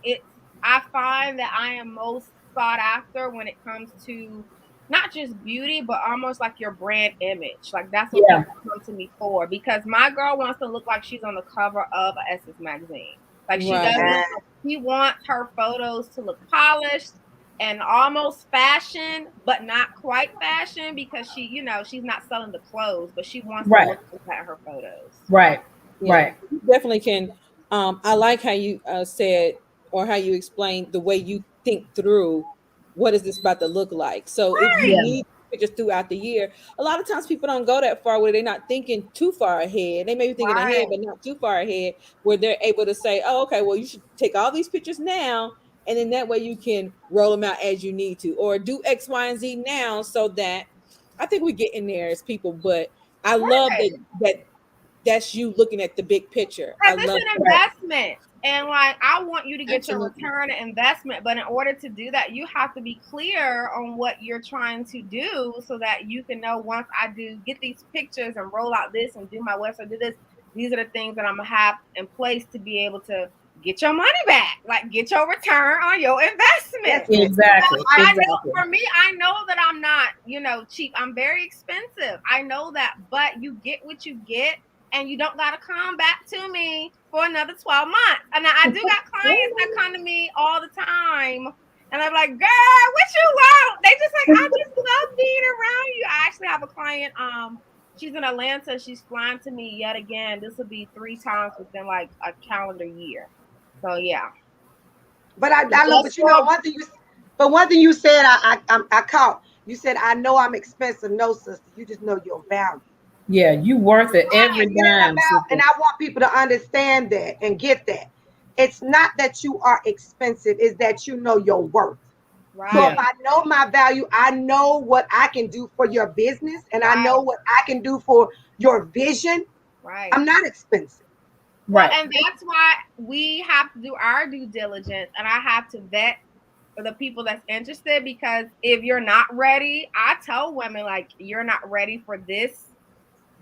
I find that I am most sought after when it comes to not just beauty, but almost like your brand image. Like, that's what people come to me for, because my girl wants to look like she's on the cover of a Essence magazine. Like, she doesn't. She wants her photos to look polished and almost fashion, but not quite fashion, because she, you know, she's not selling the clothes, but she wants to look at her photos. Right. You definitely can. I like how you said, or how you explained the way you think through what is this about to look like. So if you need pictures throughout the year, a lot of times people don't go that far where they're not thinking too far ahead. They may be thinking ahead, but not too far ahead, where they're able to say, oh, okay, well, you should take all these pictures now, and then that way you can roll them out as you need to, or do X, Y, and Z now, so that I think we get in there as people. But I love that's you looking at the big picture. Because it's an investment. And like, I want you to get your return on investment. But in order to do that, you have to be clear on what you're trying to do, so that you can know, once I do get these pictures and roll out this and do my website, do this, these are the things that I'm going to have in place to be able to get your money back. Like, get your return on your investment. Exactly. I know for me, I know that I'm not, cheap. I'm very expensive. I know that, but you get what you get, and you don't gotta come back to me for another 12 months. And I do got clients that come to me all the time, and I'm like, girl, what you want? They just like, I just love being around you. I actually have a client, she's in Atlanta. She's flying to me yet again. This will be 3 times within like a calendar year. So yeah. But I know, but one thing you said, I caught. You said, I know I'm expensive. No, sister, you just know your value. Yeah, you worth it every dime. And I want people to understand that and get that. It's not that you are expensive, it's that you know your worth. Right. So if I know my value, I know what I can do for your business, and I know what I can do for your vision. Right. I'm not expensive. Right. Well, and that's why we have to do our due diligence, and I have to vet for the people that's interested, because if you're not ready, I tell women, like, you're not ready for this,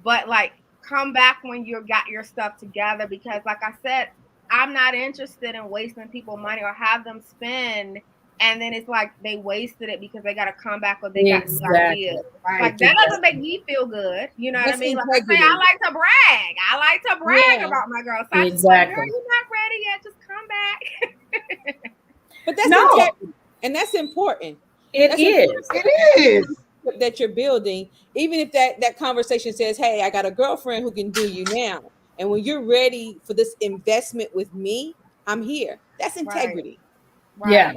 but like, come back when you got your stuff together, because like I said, I'm not interested in wasting people money or have them spend, and then it's like they wasted it because they got to come back or they got new ideas. Right. Like, that doesn't make me feel good. You know what I mean? Like I say, I like to brag. I like to brag about my girl. So I just like, girl, you're not ready yet. Just come back. But that's integrity, and that's important. It is that you're building, even if that conversation says, hey, I got a girlfriend who can do you now, and when you're ready for this investment with me, I'm here. That's integrity. Right. Yeah.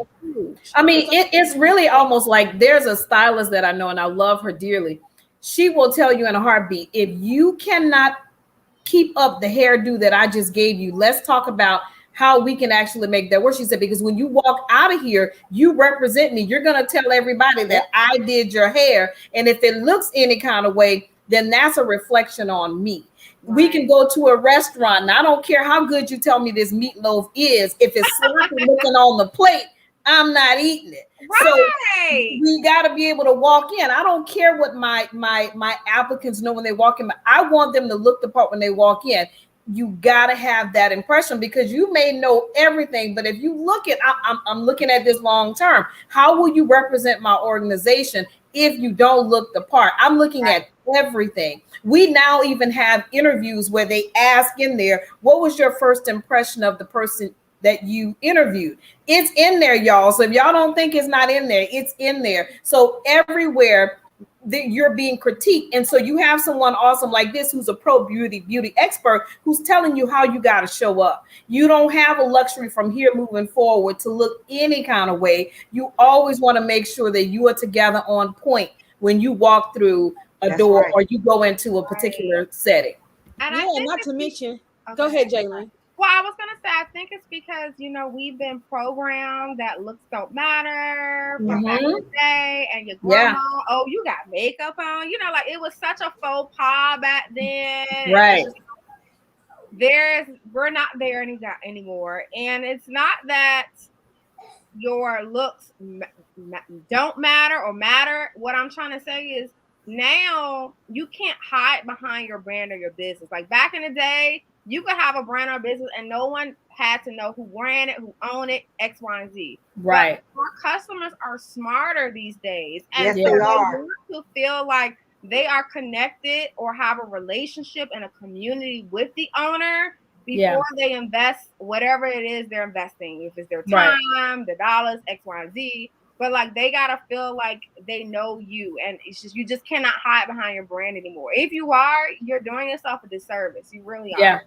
I mean, it's really almost like there's a stylist that I know, and I love her dearly. She will tell you in a heartbeat, if you cannot keep up the hairdo that I just gave you, let's talk about how we can actually make that work. She said, because when you walk out of here, you represent me. You're going to tell everybody that I did your hair. And if it looks any kind of way, then that's a reflection on me. Right. We can go to a restaurant, and I don't care how good you tell me this meatloaf is. If it's sloppy looking on the plate, I'm not eating it. Right. So we got to be able to walk in. I don't care what my applicants know when they walk in. I want them to look the part when they walk in. You got to have that impression, because you may know everything, but if you look at, I'm looking at this long term, how will you represent my organization if you don't look the part? I'm looking at everything. We now even have interviews where they ask in there, what was your first impression of the person that you interviewed? It's in there, y'all. So if y'all don't think it's not in there, it's in there. So everywhere that you're being critiqued, and so you have someone awesome like this who's a pro beauty expert who's telling you how you got to show up. You don't have a luxury from here moving forward to look any kind of way. You always want to make sure that you are together on point when you walk through a door or you go into a particular setting. And not to mention, go ahead, Jalen. Well, I was going to say, I think it's because, we've been programmed that looks don't matter from back in the day, and your grandma, oh, you got makeup on, like it was such a faux pas back then. Right. We're not there anymore. And it's not that your looks don't matter or matter. What I'm trying to say is, now you can't hide behind your brand or your business. Like back in the day, you could have a brand or business and no one had to know who ran it, who owned it, X, Y, and Z. Right. But our customers are smarter these days. And yes, so they want to feel like they are connected or have a relationship and a community with the owner before they invest whatever it is they're investing. If it's their time, the dollars, X, Y, and Z. But like, they gotta feel like they know you, and it's just, you just cannot hide behind your brand anymore. If you are, you're doing yourself a disservice. You really are. Yeah,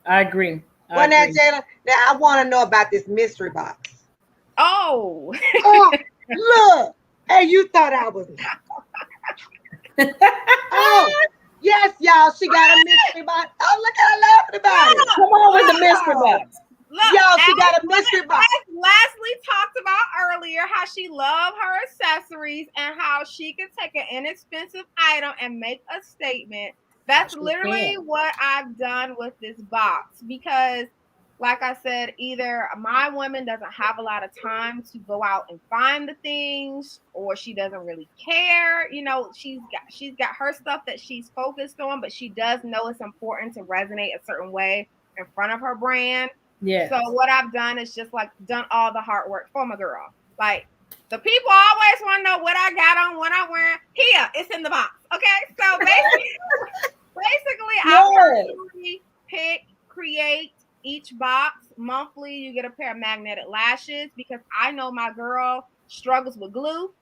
I agree. Now, Jayla, I want to know about this mystery box. Oh, look! Hey, you thought I was not. Oh, yes, y'all. She got a mystery box. Oh, look at her laughing about it. Come on with the mystery box. Look, y'all, she got a mystery box. As Leslie talked about earlier, how she loved her accessories and how she could take an inexpensive item and make a statement. That's literally what I've done with this box, because like I said, either my woman doesn't have a lot of time to go out and find the things, or she doesn't really care. She's got her stuff that she's focused on, but she does know it's important to resonate a certain way in front of her brand. Yeah. So what I've done is just like done all the hard work for my girl. Like, the people always want to know what I got on, what I'm wearing. Here, it's in the box. Okay, so basically, I personally create each box monthly. You get a pair of magnetic lashes because I know my girl struggles with glue.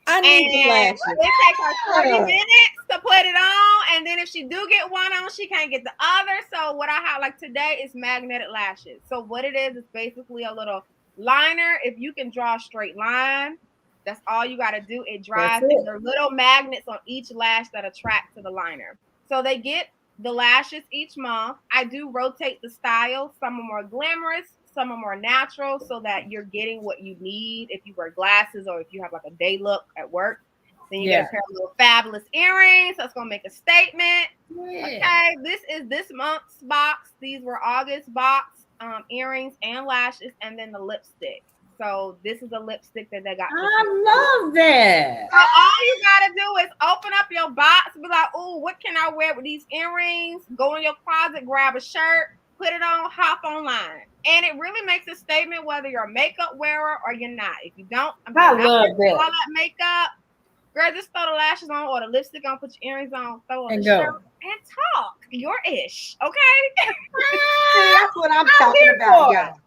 I need the lashes. It takes her 30 minutes to put it on, and then if she do get one on, she can't get the other. So what I have like today is magnetic lashes. So what it is basically a little liner. If you can draw a straight line, that's all you got to do. It dries, and there are little magnets on each lash that attract to the liner. So they get the lashes each month. I do rotate the style. Some are more glamorous, some are more natural, so that you're getting what you need. If you wear glasses or if you have like a day look at work, then you get a pair of little fabulous earrings. So it's gonna make a statement. Okay, this is this month's box. These were August box, earrings and lashes, and then the lipstick. So this is a lipstick that they got. I love that. So all you gotta do is open up your box, be like, "Oh, what can I wear with these earrings?" Go in your closet, grab a shirt, put it on, hop online. And it really makes a statement whether you're a makeup wearer or you're not. If you don't, I love that. All that makeup, girl, just throw the lashes on or the lipstick on, put your earrings on, throw on and the go. shirt, and talk. Your ish, okay? See, that's what I'm talking about, y'all.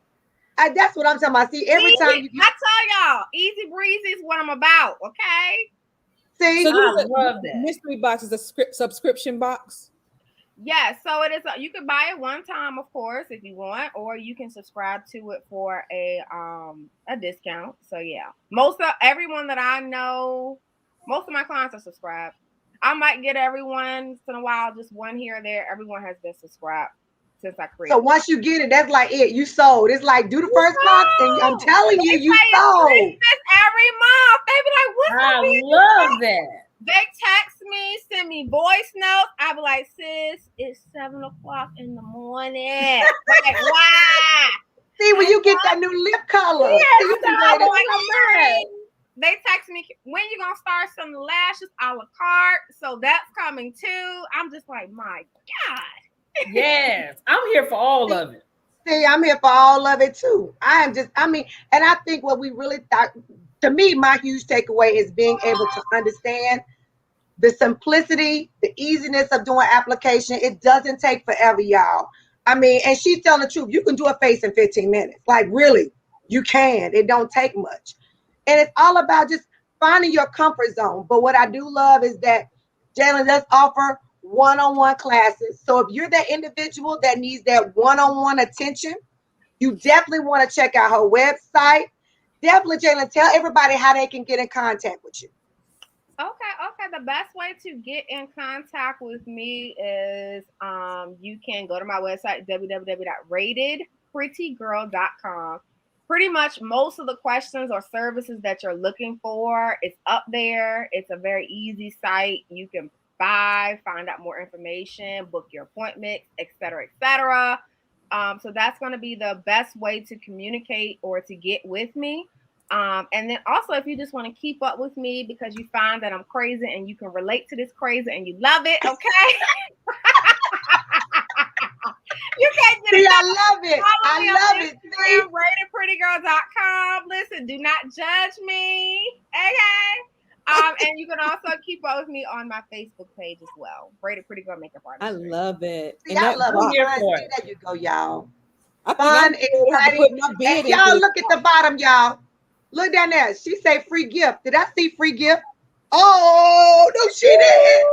That's what I'm talking about. See, every time you I tell y'all, easy breezy is what I'm about, okay? See, so I love that. Mystery box is a subscription box. Yeah, so it is. You can buy it one time, of course, if you want, or you can subscribe to it for a discount. So yeah, everyone that I know, most of my clients are subscribed. I might get every once in a while, just one here or there. Everyone has been subscribed since I created. So once you get it, that's like it. You sold. It's like do the first box, and I'm telling you, you sold. Every month, they be like, "What's I love that." They text me, send me voice notes. I be like, "Sis, it's 7:00 in the morning." Like, why? See, when you get that new lip color. They text me, "When you gonna start some lashes a la carte?" So that's coming too. I'm just like, my God. Yes, I'm here for all of it. See, I'm here for all of it too. And I think what we really thought, to me, my huge takeaway is being able to understand the simplicity, the easiness of doing application. It doesn't take forever, y'all. I mean, and she's telling the truth. You can do a face in 15 minutes. Like, really, you can. It don't take much. And it's all about just finding your comfort zone. But what I do love is that Jalen does offer one-on-one classes. So if you're that individual that needs that one-on-one attention, you definitely want to check out her website. Definitely, Jalen, tell everybody how they can get in contact with you. Okay. The best way to get in contact with me is you can go to my website, www.ratedprettygirl.com. Pretty much most of the questions or services that you're looking for, it's up there. It's a very easy site. You can find out more information, book your appointment, et cetera, et cetera. So that's going to be the best way to communicate or to get with me. And then also, if you just want to keep up with me because you find that I'm crazy and you can relate to this crazy and you love it, okay? You can't get it. I love it. I love it. RatedPrettyGirl.com. Listen, do not judge me, okay? And you can also keep up with me on my Facebook page as well. Rated Pretty Girl Makeup Artist. I love it. See, I love it. There you go, y'all. Fun, exciting. And y'all look at the bottom, y'all. Look down there. She say free gift. Did I see free gift? Oh, no, she didn't.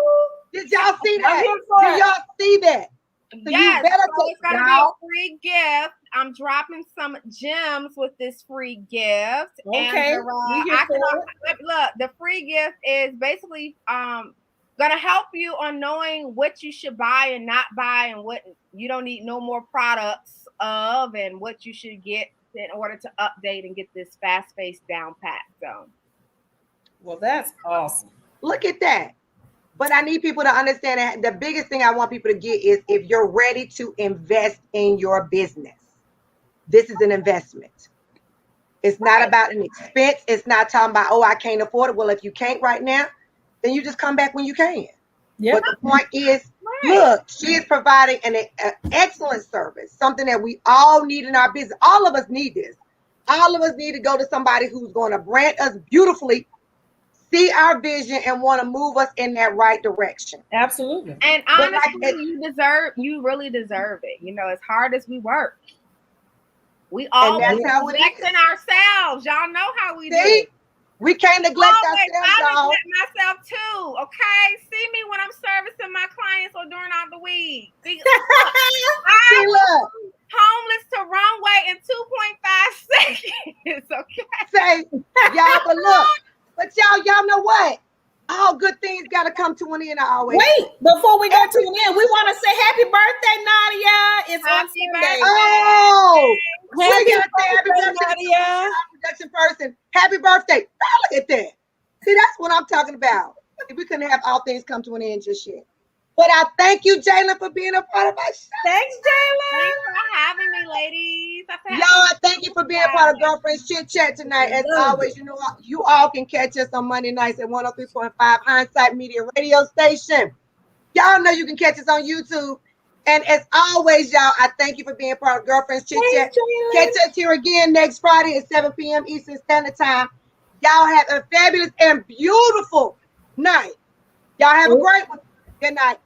Did y'all see that? Did y'all see that? So yes, so it's going to be a free gift. I'm dropping some gems with this free gift. Okay. And look, the free gift is basically going to help you on knowing what you should buy and not buy and what you don't need no more products of and what you should get in order to update and get this fast-paced down pat. So, well, that's awesome. Look at that. But I need people to understand that the biggest thing I want people to get is if you're ready to invest in your business, this is an investment. It's not about an expense. It's not talking about, oh, I can't afford it. Well, if you can't right now, then you just come back when you can. Yep. But the point is, look, she is providing an excellent service, something that we all need in our business. All of us need this. All of us need to go to somebody who's going to brand us beautifully, see our vision, and want to move us in that right direction. Absolutely. And honestly, you really deserve it. You know, as hard as we work, we all neglecting ourselves. Y'all know how we do. We can't neglect ourselves, y'all. I neglect myself too, okay? See me when I'm servicing my clients or during all the week. I was homeless to runway in 2.5 seconds, okay? Say, y'all, but look, y'all know what? All good things got to come to an end always. Wait, before we go to an end, we want to say happy birthday, Nadia. It's on Sunday. Oh, happy birthday, Nadia. Our production person. Happy birthday. Oh, look at that. See, that's what I'm talking about. We couldn't have all things come to an end just yet. But I thank you, Jalen, for being a part of my show. Thanks, Jalen. Thanks for having me, ladies. Y'all, I thank you for being a part of Girlfriends Chit Chat tonight. As always, you know, you all can catch us on Monday nights at 103.5 Hindsight Media Radio Station. Y'all know you can catch us on YouTube. And as always, y'all, I thank you for being a part of Girlfriends Chit Chat. Catch us here again next Friday at 7 p.m. Eastern Standard Time. Y'all have a fabulous and beautiful night. Y'all have a great one. Good night.